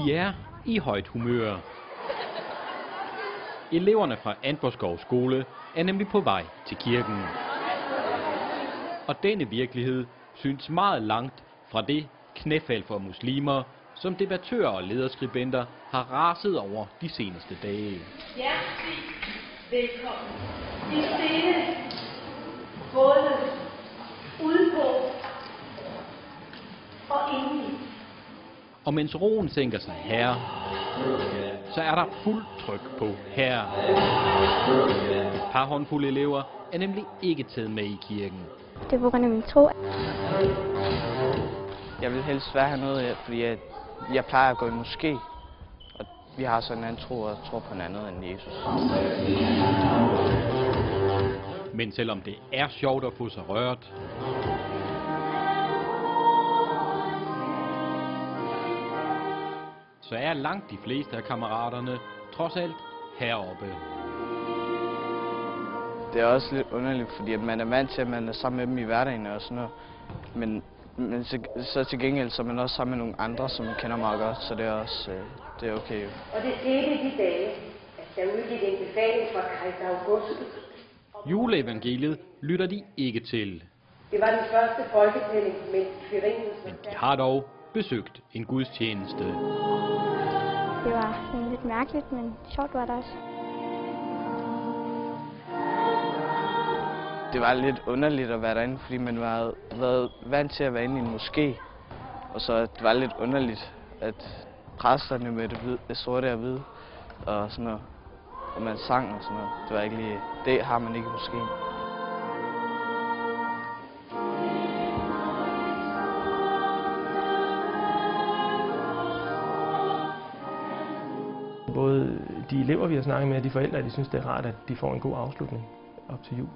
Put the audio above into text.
De er i højt humør. Eleverne fra Antvorskov skole er nemlig på vej til kirken. Og denne virkelighed synes meget langt fra det knæfald for muslimer, som debattører og lederskribenter har raset over de seneste dage. Hjertelig velkommen. I stille, både udpå og indeni. Og mens roen sænker sig her, så er der fuld tryk på her. Et par håndfulde elever er nemlig ikke taget med i kirken. Det er på grund af min tro. Jeg vil helst være hernede, fordi jeg plejer at gå i moské. Og vi har sådan en anden tro og tror på en anden end Jesus. Men selvom det er sjovt at få sig rørt, så er langt de fleste af kammeraterne trods alt heroppe. Det er også lidt underligt, fordi at man er vant til, at man er sammen med dem i hverdagen og sådan noget. Men så til gengæld så er man også sammen med nogle andre, som man kender meget godt, så det er også det er okay. Og det skete de dage, at der udgik en befaling fra kejser Augustus. Juleevangeliet lytter de ikke til. Det var den første folketælling med Quirinius. Men de har dog besøgt en gudstjeneste. Det var sådan lidt mærkeligt, men sjovt var det også. Det var lidt underligt at være derinde, fordi man havde været vant til at være inde i en moské. Og så det var lidt underligt, at præsterne med det sorte og hvide og sådan noget, og man sang og sådan noget. Det var ikke lige, det har man ikke i moskeen. Både de elever, vi har snakket med, og de forældre, de synes, det er rart, at de får en god afslutning op til jul.